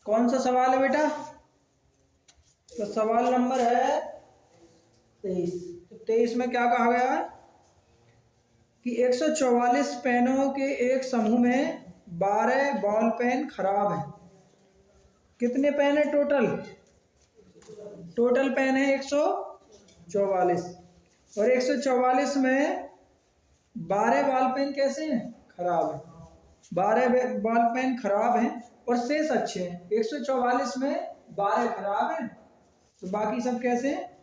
कौन सा सवाल है बेटा? तो सवाल नंबर है 23। तो 23 में क्या कहा गया है कि 144 पेनों के एक समूह में 12 बॉल पेन खराब है। कितने पेन है टोटल? टोटल पेन है 144 और 144 में 12 बॉल पेन कैसे हैं? खराब है। 12 बॉल पेन खराब हैं और शेष अच्छे हैं। 144 में 12 खराब हैं तो बाकी सब कैसे हैं?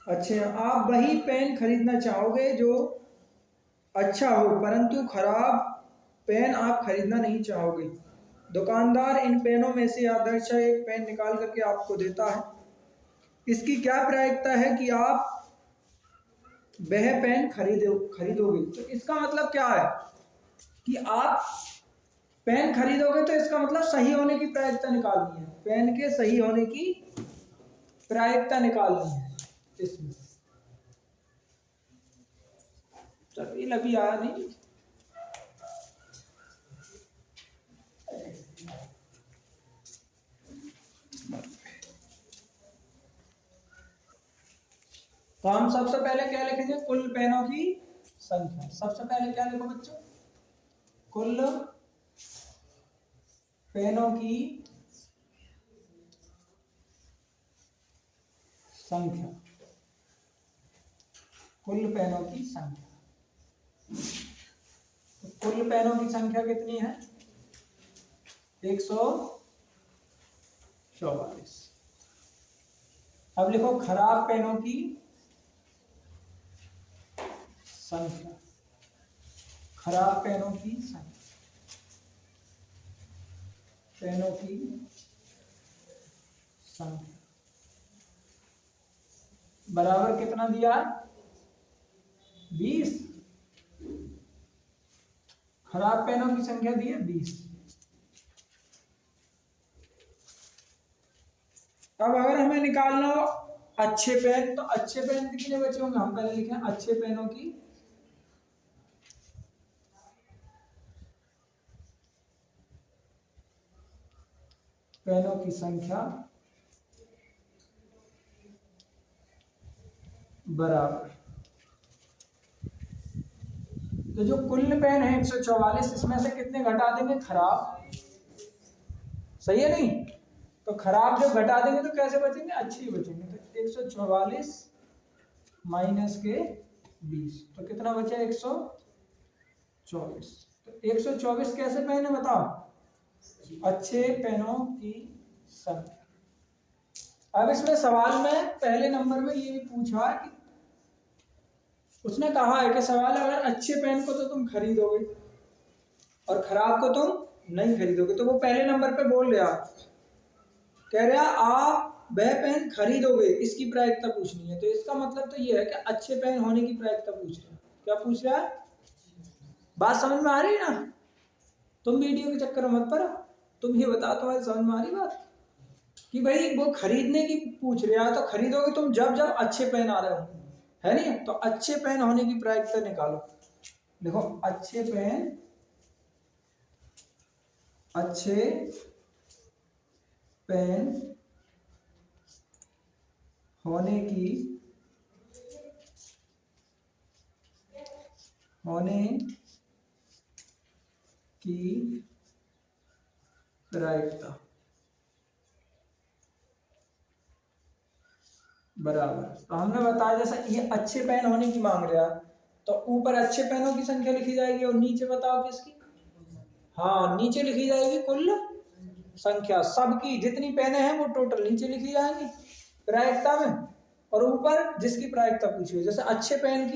अच्छे हैं। आप वही पेन खरीदना चाहोगे जो अच्छा हो, परंतु खराब पेन आप खरीदना नहीं चाहोगे। दुकानदार इन पेनों में से आदर्श एक पेन निकाल करके आपको देता है। इसकी क्या प्रायिकता है कि आप वह पेन खरीदोगे? तो इसका मतलब क्या है कि आप पेन खरीदोगे तो इसका मतलब सही होने की प्रायिकता निकालनी है। पेन के सही होने की प्रायिकता निकालनी है इसमें। चलिए अभी आया नहीं। तो हम सबसे पहले क्या लिखेंगे? कुल पेनों की संख्या। सबसे पहले क्या लिखो बच्चों? कुल पेनों की संख्या। कुल पेनों की संख्या। तो कुल पेनों की संख्या कितनी है? 144। अब लिखो खराब पेनों की संख्या। खराब पेनों की संख्या। पेनों की संख्या बराबर कितना दिया? 20। खराब पेनों की संख्या दी है 20। अब अगर हमें निकालना हो अच्छे पेन, तो अच्छे पेन कितने बचे होंगे? हम पहले लिखें अच्छे पेनों की संख्या बराबर। तो जो कुल पेन है 144, इसमें से कितने घटा देंगे? खराब। सही है नहीं? तो खराब जब घटा देंगे तो कैसे बचेंगे? अच्छे ही बचेंगे। तो 144 माइनस के 20 तो कितना बचा? 124। तो 124 कैसे पेन है बताओ? अच्छे पेनों की संख्या। अब इसमें सवाल में पहले नंबर में ये भी पूछा कि उसने कहा है कि सवाल अगर अच्छे पेन को तो तुम खरीदोगे और खराब को तुम नहीं खरीदोगे। तो वो पहले नंबर पे बोल रहा, कह रहा आप वह पेन खरीदोगे, इसकी प्रायिकता पूछनी है। तो इसका मतलब तो ये है कि अच्छे पेन होने की प्रायिकता पूछ रहा है। क्या पूछ रहा है? बात समझ में आ रही है ना? तुम वीडियो के चक्कर में मत पड़ो। तुम ये बताओ तुम्हारी समझ में आ रही बात कि भाई वो खरीदने की पूछ रहा है। तो खरीदोगे तुम जब जब अच्छे पेन आ रहे हो, है नहीं? तो अच्छे पेन होने की प्रायिकता निकालो। देखो अच्छे पेन होने की प्रायिकता बराबर। तो हमने बताया जैसा ये अच्छे पेन होने की मांग रहा है तो ऊपर अच्छे पेनों की संख्या लिखी जाएगी और नीचे बताओ किसकी? हाँ, नीचे लिखी जाएगी कुल संख्या। सबकी जितनी पेनें हैं वो टोटल नीचे लिखी जाएंगी प्रायिकता में, और ऊपर जिसकी प्रायिकता पूछी हो। जैसे अच्छे पेन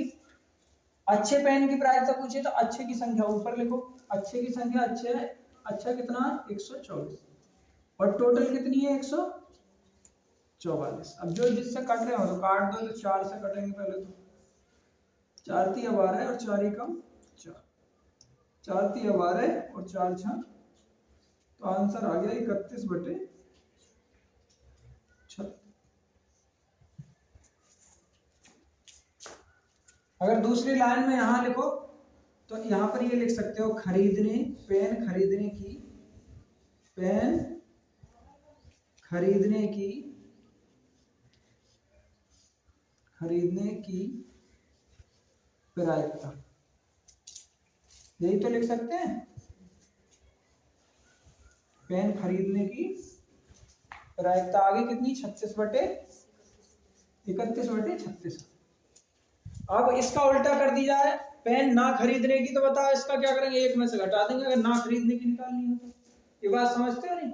की प्रायिकता पूछी तो अच्छे की संख्या ऊपर लिखो। अच्छे की संख्या अच्छे है, अच्छा कितना? 124 और टोटल कितनी है? 144। अब जो जिससे कट रहे हो तो काट दो। तो 4 से कटेंगे पहले। तो 4 3 12 और 4 एकम 4। 4 3 12 और 4 6, तो आंसर आ गया 31/36। अगर दूसरी लाइन में यहां लिखो तो यहां पर ये लिख सकते हो पेन खरीदने की प्रायिकता, यही तो लिख सकते हैं। पेन खरीदने की प्रायिकता आगे कितनी, 36/31/36। अब इसका उल्टा कर दी जाए, पेन ना खरीदने की, तो बताओ इसका क्या करेंगे, एक में से घटा देंगे अगर ना खरीदने की निकालनी हो तो। ये बात समझते हो नहीं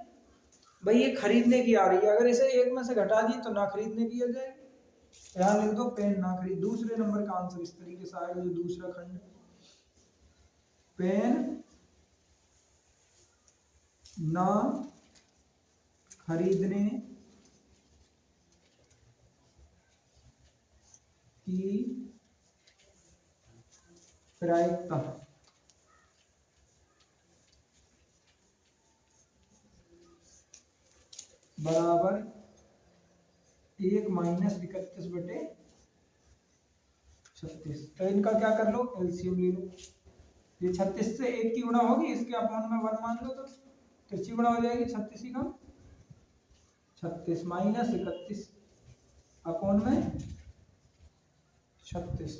भाई, ये खरीदने की आ रही है, अगर इसे एक में से घटा दी तो ना खरीदने की हो जाएगी। यहाँ लिख दो पेन ना खरीद। दूसरे नंबर का आंसर इस तरीके से आएगा, जो दूसरा खंड, पेन ना खरीदने की प्रायिकता बराबर 1 - 31/36। तो इनका क्या कर लो, एलसीएम ले लो। ये 36 से 1 की गुणा होगी, इसके अपॉन में 1 मान लो तो तिरछी गुणा हो जाएगी। 36 ही कम 36 - 31 अपॉन में 36,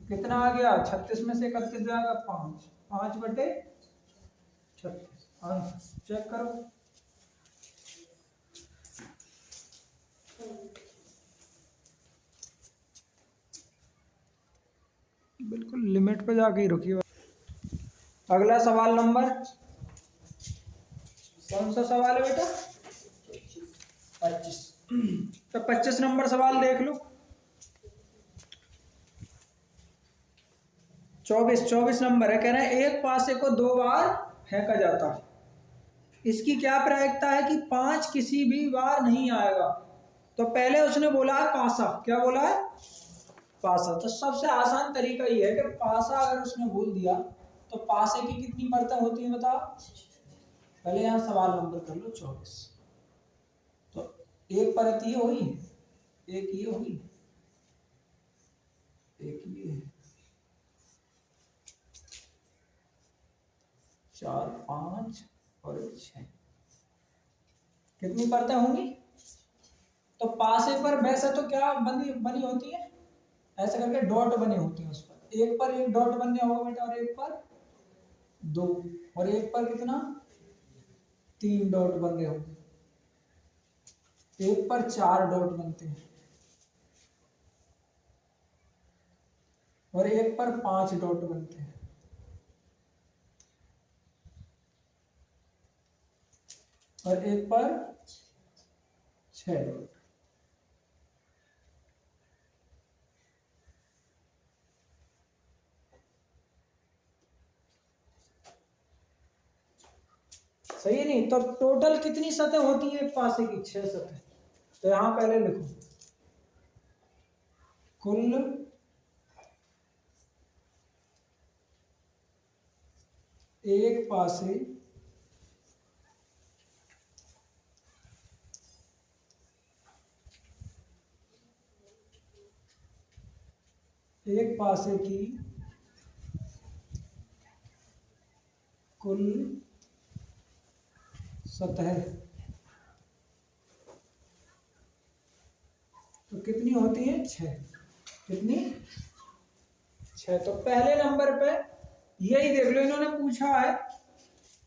कितना आ गया, 36 में से 31 जाएगा 5, 5/36। आंसर चेक करो। बिल्कुल लिमिट पे जाके ही रुकिए। अगला सवाल नंबर, कौन सा सवाल है बेटा, 25। तो 25 नंबर सवाल देख लो। 24 नंबर है, कह रहे हैं एक पासे को 2 बार फेंका जाता है, इसकी क्या प्रायिकता है कि 5 किसी भी बार नहीं आएगा। तो पहले उसने बोला है पासा, क्या बोला है, पासा। तो सबसे आसान तरीका ये है कि पासा अगर उसने बोल दिया तो पासे की कितनी परतें होती हैं बताओ। पहले यहाँ सवाल नंबर कर लो 24। तो एक परत ये हुई, एक ये हुई, एक ये, 4 5 और 6, कितनी परतें होंगी। तो पासे पर वैसे तो क्या बनी बनी होती है, ऐसे करके डॉट बने होते हैं उस पर, एक पर एक डॉट बनने होगा बेटा, और एक पर 2, और एक पर कितना 3 डॉट बन रहे होंगे, एक पर 4 डॉट बनते हैं, और एक पर 5 डॉट बनते हैं, और एक पर 6 डॉट। सही नहीं, तो टोटल कितनी सतह होती है एक पासे की, 6 सतह। तो यहां पहले लिखो कुल एक पासे की कुल सतह तो कितनी होती है, 6। कितनी, 6। तो पहले नंबर पे यही देख लो, इन्होंने पूछा है,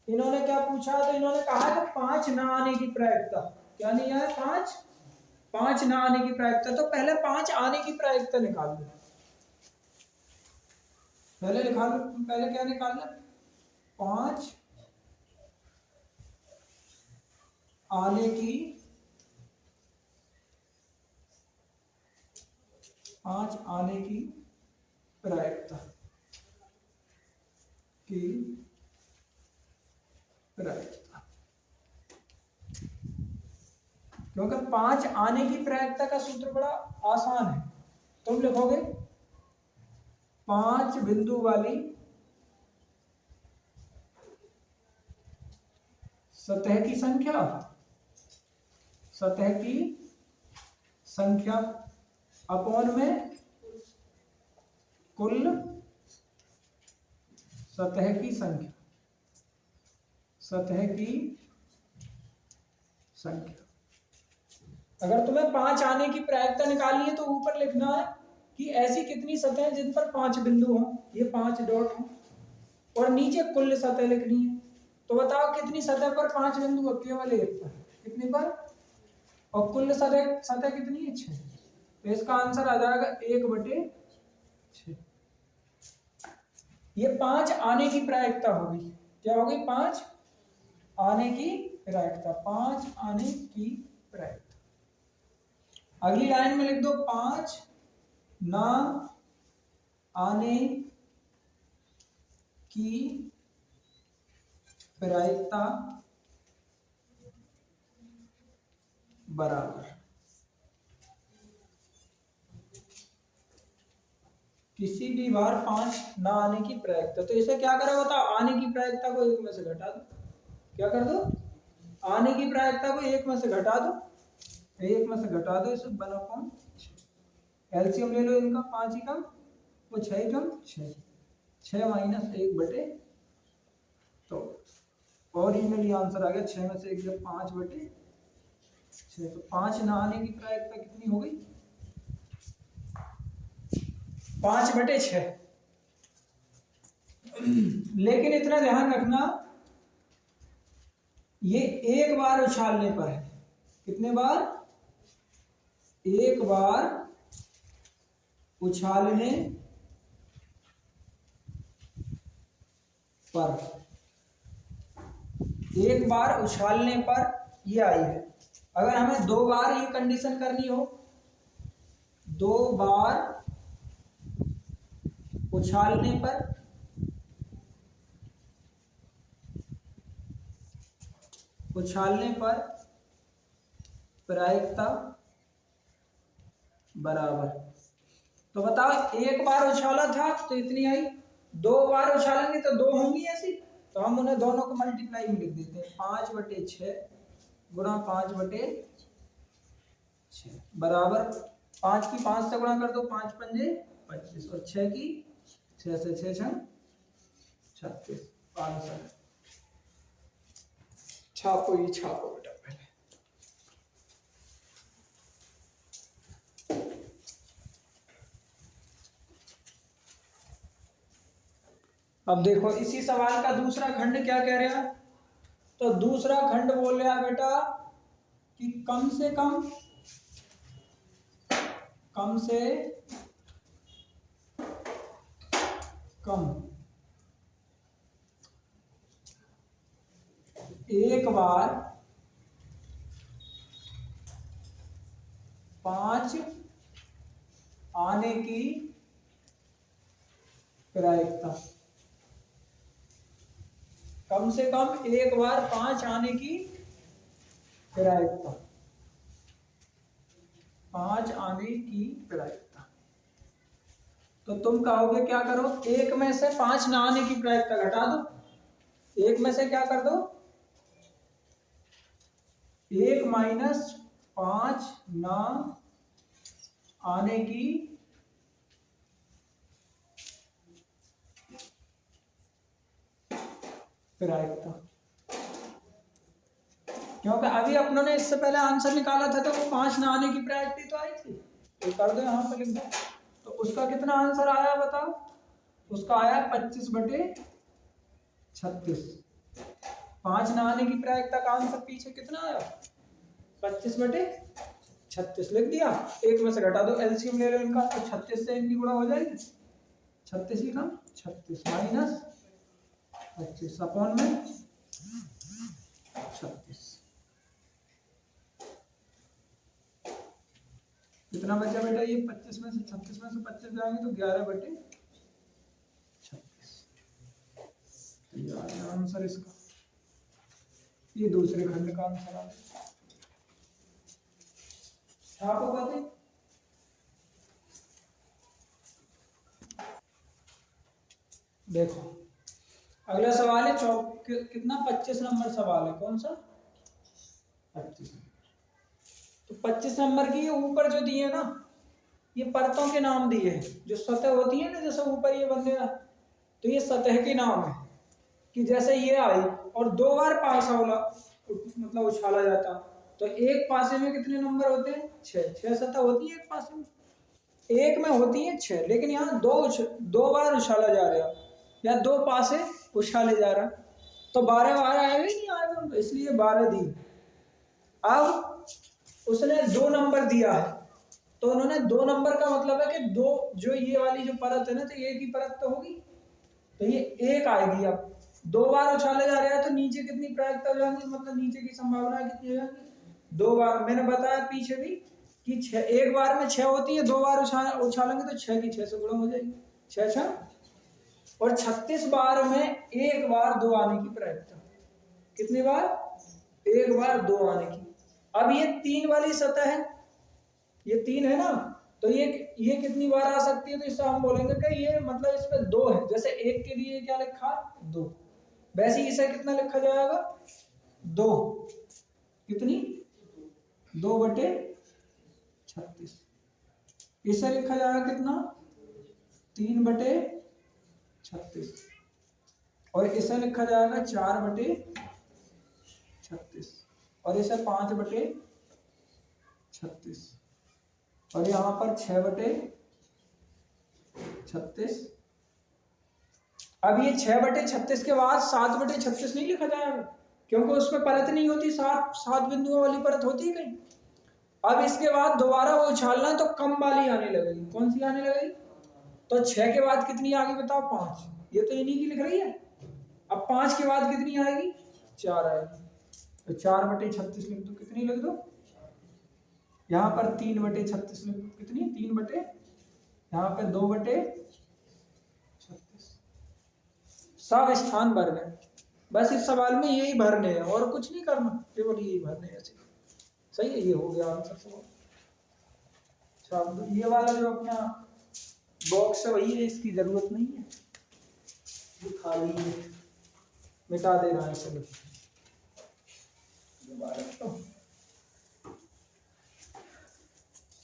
इन्होंने क्या पूछा, तो इन्होंने कहा है कि 5 ना आने की प्रायिकता, क्या नहीं है, 5 ना आने की प्रायिकता। तो पहले 5 आने की प्रायिकता निकाल लो, पहले निकाल लो, पहले क्या निकालना, 5 आने की, 5 आने की प्रायिकता की प्रायिकता, क्योंकि 5 आने की प्रायिकता का सूत्र बड़ा आसान है। तुम लिखोगे 5 बिंदु वाली सतह की संख्या, सतह की संख्या अपॉन में कुल सतह की संख्या, सतह की संख्या। अगर तुम्हें 5 आने की प्रायिकता निकालनी है तो ऊपर लिखना है कि ऐसी कितनी सतह जिन पर 5 बिंदु हों, ये 5 डॉट हों, और नीचे कुल सतह लिखनी है। तो बताओ कितनी सतह पर 5 बिंदु हो? केवल एक पर। कितनी पर? और कुल सतह सतह कितनी है? 6। तो इसका आंसर आ जाएगा 1/6। ये 5 आने की प्रायिकता होगी। क्या होगी? 5 आने की प्रायिकता। 5 आने की प्रायिकता। अगली लाइन में लिख दो 5 ना आने की प्रायिकता बराबर। किसी भी बार 5 ना आने की प्रायिकता। तो इसे क्या करो बताओ? आने की प्रायिकता को 1 में से घटा दो। क्या कर दो? आने की प्रायिकता को 1 में से घटा दो। 1 में से घटा दो इसे 1/6। एलसीएम ले लो इनका। 5 ही कम वो 6 ही कम 6। 6 माइनस 1/। तो ओरिजिनली आंसर आ गया 6 में से 1 जब 5/6। तो 5 ना आने की प्रायिकता कितनी हो गई? 5/6। लेकिन इतना ध्यान रखना, ये एक बार उछालने पर है। कितने बार? एक बार उछालने पर। एक बार उछालने पर ये आई है। अगर हमें 2 बार ये कंडीशन करनी हो, 2 बार उछालने पर, उछालने पर प्रायिकता बराबर। तो बताओ एक बार उछाला था तो इतनी आई, 2 बार उछालेंगे तो 2 होंगी ऐसी। तो हम उन्हें दोनों को मल्टीप्लाई में लिख देते हैं। 5/6 गुणा 5/6 बराबर 5 की 5 से गुणा कर दो, 5 पंजे 25, और 6 की 6 से 6 6 36। आंसर छापो, ये छापो बेटा पहले। अब देखो इसी सवाल का दूसरा खंड क्या कह रहा है। तो दूसरा खंड बोल रहा बेटा कि कम से कम एक बार 5 आने की प्रायिकता। कम से कम एक बार 5 आने की प्रायिकता। 5 आने की प्रायिकता। तो तुम कहोगे क्या करो? 1 में से 5 ना आने की प्रायिकता घटा दो। 1 में से क्या कर दो? 1 माइनस 5 ना आने की प्रायिकता। क्योंकि अभी अपनों ने इससे पहले आंसर निकाला था तो वो 5 ना आने की प्रायिकता तो आई थी। तो कर दो, यहां पे लिख दो। तो उसका कितना आंसर आया बताओ? उसका आया 25/36। 5 ना आने की प्रायिकता का आंसर पीछे कितना आया? 25/36 लिख दिया। 1 में से घटा दो, एलसीएम ले लो इनका। तो 36 से इनकी गुणा हो जाएगी। 36 ही कम 36 माइनस 25 अपॉन में 36। कितना बचा बेटा? ये 25 में से 36 में से 25 जाएंगे तो 11/36। आंसर इसका, ये दूसरे खंड का आंसर आ गया। छापो बातें। देखो अगला सवाल है कितना 25 नंबर सवाल है। कौन सा? 25। तो 25 नंबर की ये ऊपर जो दिए ना, ये परतों के नाम दिए हैं। जो सतह होती है ना, जैसे ऊपर ये बन गया, तो ये सतह के नाम है। कि जैसे ये आई और 2 बार पास होला मतलब उछाला जाता, तो एक पासे में कितने नंबर होते हैं? 6। 6 सतह होती है एक पासे में, एक में होती है 6, लेकिन यहाँ दो बार उछाला जा रहा है या दो पासे उछाले जा रहा, तो 12 12 आएगा ही नहीं आएगा, तो इसलिए 12 दी। अब उसने 2 नंबर दिया है, तो उन्होंने 2 नंबर का मतलब है कि दो, जो ये वाली जो परत है ना, तो एक ही परत तो होगी, तो ये एक आएगी। अब 2 बार उछाले जा रहे हैं तो नीचे कितनी प्रायिकता हो जाएंगी, मतलब नीचे की संभावना कितनी हो जाएंगी? 2 बार। मैंने बताया पीछे भी कि 6, एक बार में 6 होती है, 2 बार उछालेंगे तो 6 की 6 से गुणा हो जाएगी, 6 6, और 36 बार में एक बार 2 आने की प्रायिकता। कितनी बार? एक बार 2 आने की। अब ये 3 वाली सतह है, ये 3 है ना, तो ये कितनी बार आ सकती है? तो इससे हम बोलेंगे कि ये मतलब इसमें 2 है। जैसे एक के लिए क्या लिखा? 2, वैसे ही इसे कितना लिखा जाएगा? 2। कितनी? 2/36। इसे लिखा जाएगा कितना? 3/36। और इसे लिखा जाएगा 4/36, और इसे 5/36, और यहाँ पर 6/36। अब ये 6/36 के बाद 7/36 नहीं लिखा जाएगा, क्योंकि उसमें परत नहीं होती, 7 बिंदुओं वाली परत होती है कहीं। अब इसके बाद दोबारा वो उछालना है तो कम वाली आने लगेगी। कौन सी आने लगेगी? तो 6 के बाद कितनी आगे बताओ? 5। ये तो इन्हीं की लिख रही है। अब 5 के बाद कितनी आएगी? 4 आएगी, तो 4/36 लिख दो। कितनी लिख दो? यहाँ पर 3/36 लिख दो। कितनी? 3 बटे, यहाँ पे 2/36। सब स्थान भर गए। बस इस सवाल में यही भरने हैं और कुछ नहीं करना, केवल यही भरने हैं। सही है, ये हो गया आंसर सवाल। अच्छा, ये वाला जो अपना बॉक्स है वही है, इसकी जरूरत नहीं है, ये खाली है, मिटा देना है चलो। तो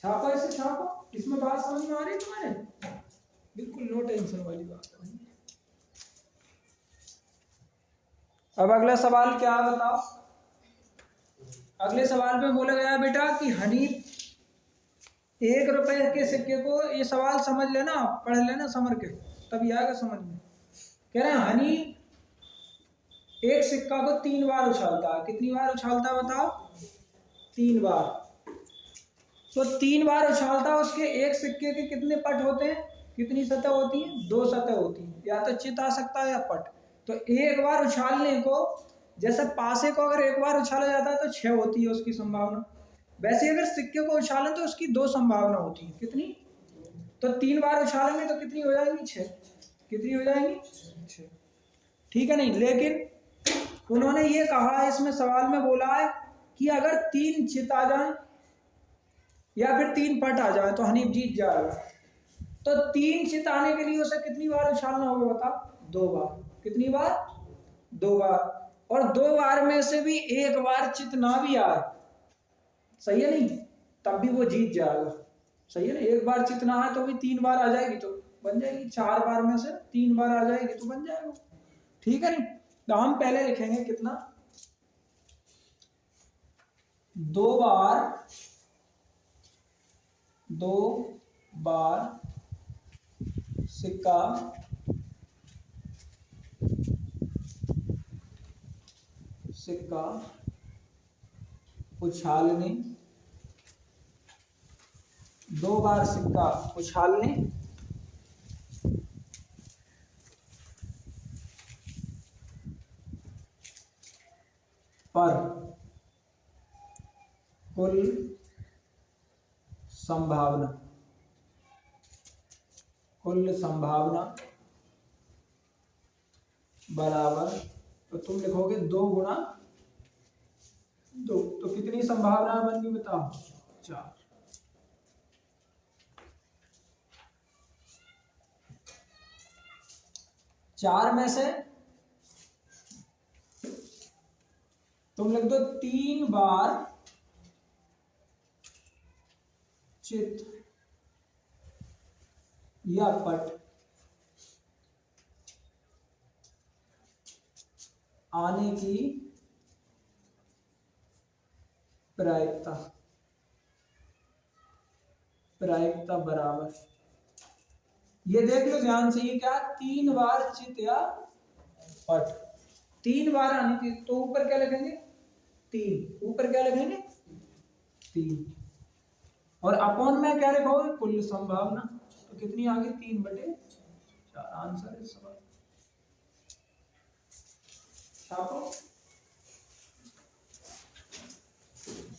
छापा, इसे छापो। इसमें बात समझ में आ रही है तुम्हारे? बिल्कुल नो टेंशन वाली बात है। अब अगला सवाल क्या है बताओ? अगले सवाल में बोला गया बेटा कि हनीफ 1 रुपए के सिक्के को, ये सवाल समझ लेना, पढ़ लेना समझ के, तभी आएगा समझ में। कह रहे हैं हनीफ एक सिक्का को 3 बार उछालता है। कितनी बार उछालता है बताओ? 3 बार। तो 3 बार उछालता है, उसके एक सिक्के के कितने पट होते हैं? कितनी सतह होती है? 2 सतह होती है, या तो चित आ सकता है या पट। तो एक बार उछालने को, जैसे पासे को अगर एक बार उछाला जाता है तो 6 होती है उसकी संभावना, वैसे अगर सिक्के को उछालें तो उसकी 2 संभावना होती है। कितनी? तो 3 बार उछालेंगे तो कितनी हो जाएंगी? 6। कितनी हो जाएंगी? 6। ठीक है नहीं, लेकिन उन्होंने ये कहा, इसमें सवाल में बोला है कि अगर 3 चित आ जाए या फिर 3 पट आ जाए तो हनीफ जीत जाएगा। तो 3 चित आने के लिए उसे कितनी बार उछालना होगा बताओ? 2 बार। कितनी बार? 2 बार। और 2 बार में से भी एक बार चित ना भी आए, सही है नहीं, तब भी वो जीत जाएगा। सही है ना, एक बार चित ना आए तो भी 3 बार आ जाएगी तो बन जाएगी, 4 बार में से 3 बार आ जाएगी तो बन जाएगा। ठीक है नहीं, तो हम पहले लिखेंगे कितना? 2 बार, 2 बार सिक्का उछालने, 2 बार सिक्का उछालने पर कुल संभावना बराबर, तो तुम लिखोगे 2 गुणा 2। तो कितनी संभावना बन गई बताओ? 4। 4 में से तुम लिख दो 3 बार चित या पट आने की प्रायिकता प्रायिकता बराबर, ये देख लो ध्यान से, ये क्या 3 बार चित या पट, 3 बार आनी थी, तो ऊपर क्या लिखेंगे 3, ऊपर क्या लिखेंगे 3, और अपॉन में क्या लिखोगे कुल संभावना, तो कितनी आ गई 3/4, आंसर है सवाल। छापो।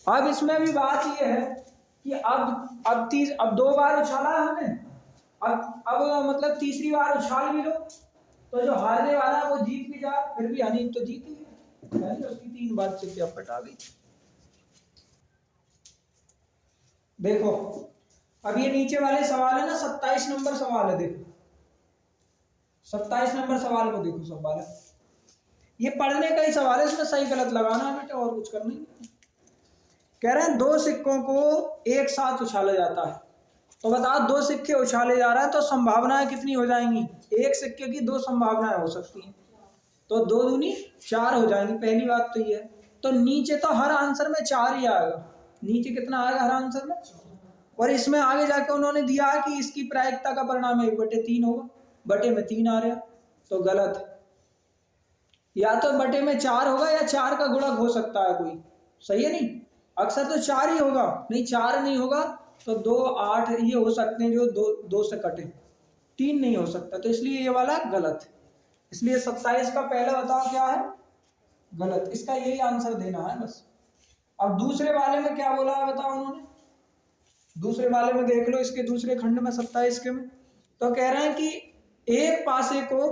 अब इसमें भी बात यह है कि अब 2 बार उछाला है हमने, अब मतलब तीसरी बार उछाल भी लो, तो जो हारने वाला है वो जीत भी जाए, फिर भी हानि तो जीत ही है, उसकी 3 बार चित या पट आ गई। देखो अब ये नीचे वाले सवाल है ना, 27 नंबर सवाल है, देखो 27 नंबर सवाल को देखो, सवाल है ये पढ़ने का ही सवाल है, इसमें सही गलत लगाना है बेटा, और कुछ करना नहीं। कह रहे हैं 2 सिक्कों को एक साथ उछाला जाता है, तो बताओ 2 सिक्के उछाले जा रहा है तो संभावनाएं कितनी हो जाएंगी, एक सिक्के की 2 संभावनाएं हो सकती हैं, तो 2 दूनी 4 हो जाएंगी, पहली बात तो ये है। तो नीचे तो हर आंसर में 4 ही आएगा, नीचे कितना आएगा हर आंसर में, और इसमें आगे जाके उन्होंने दिया है कि इसकी प्रायिकता का परिणाम 1/3 होगा, बटे में 3 आ रहा है, तो गलत है, या तो बटे में 4 होगा या 4 का गुणक हो सकता है कोई, सही है नहीं, अक्सर तो 4 ही होगा, नहीं 4 नहीं होगा तो 2 8 ये हो सकते हैं जो 2 से कटे, 3 नहीं हो सकता, तो इसलिए ये वाला गलत है, इसलिए 27 का पहला बताओ क्या है गलत, इसका यही आंसर देना है बस। अब दूसरे वाले में क्या बोला है बताओ उन्होंने, दूसरे वाले में देख लो, इसके दूसरे खंड में 27 के में, तो कह रहे हैं कि एक पासे को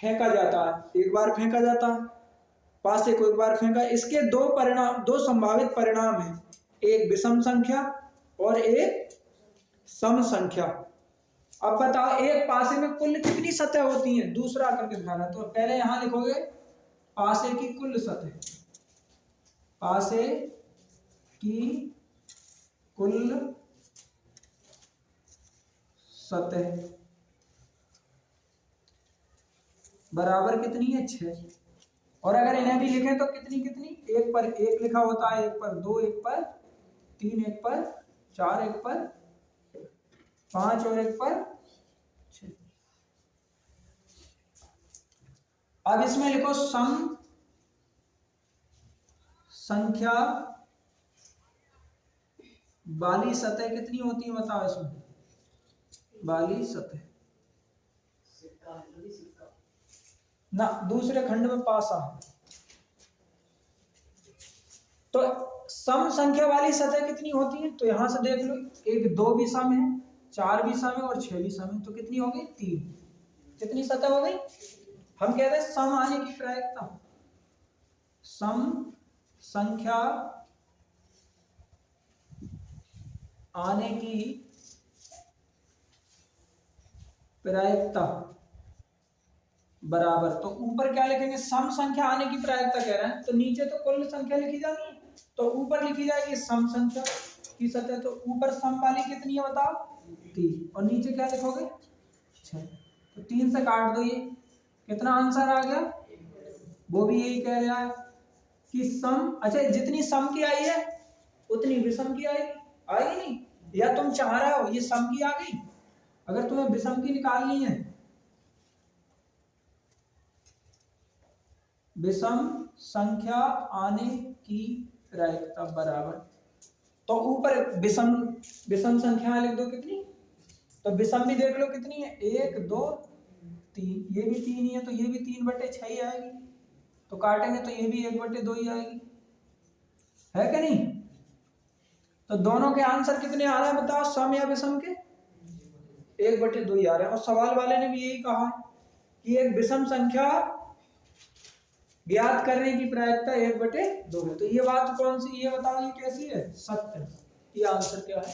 फेंका जाता है, एक बार फेंका जाता है, पासे को एक बार फेंका, इसके 2 संभावित परिणाम हैं, एक विषम संख्या और एक सम संख्या। अब बताओ एक पासे में कुल कितनी सतह होती हैं, दूसरा करके दिखाना, तो पहले यहां लिखोगे पासे की कुल सतह, पासे की कुल सतह बराबर कितनी है 6, और अगर इन्हें भी लिखें तो कितनी कितनी, 1 पर 1 लिखा होता है, 1 पर 2, 1 पर 3, 1 पर 4, 1 पर 5 और 1 पर 6। अब इसमें लिखो सम संख्या वाली सतह कितनी होती है बताओ, इसमें वाली सतह ना, दूसरे खंड में पासा, तो सम संख्या वाली सतह कितनी होती है, तो यहां से देख लो, 1 2 भी सम है, 4 भी सम है और 6 भी सम है, तो कितनी हो गई 3, कितनी सतह हो गई, हम कहते हैं सम आने की प्रायिकता, सम संख्या आने की प्रायिकता बराबर, तो ऊपर क्या लिखेंगे सम संख्या आने की प्रायिकता कह रहे हैं, तो नीचे तो कुल संख्या लिखी जानी है, तो ऊपर लिखी जाएगी सम संख्या की सतह, तो ऊपर सम वाली कितनी है बताओ 3, और नीचे क्या लिखोगे 6, तो 3 से काट दो, ये कितना आंसर आ गया, वो भी यही कह रहा है कि सम, अच्छा जितनी सम की आई है उतनी विषम की आएगी, आएगी नहीं, या तुम चाह रहे हो ये सम की आ गई, अगर तुम्हें विषम की निकालनी है, विषम संख्या आने की प्रायिकता बराबर, तो ऊपर विषम संख्या लिख दो कितनी, तो विषम भी देख लो कितनी है, 1 2 3, ये भी 3 ही है, तो ये भी 3/6 ही आएगी, तो काटेंगे तो ये भी 1/2 ही आएगी, है क्या नहीं, तो दोनों के आंसर कितने आ रहे हैं बताओ, सम या विषम के 1/2 ही आ रहे हैं, और सवाल वाले ने भी यही कहा कि एक विषम संख्या ज्ञात करने की प्रायिकता 1/2 है, तो ये बात कौन सी, ये बताओ ये कैसी है, सत्य, ये आंसर क्या है।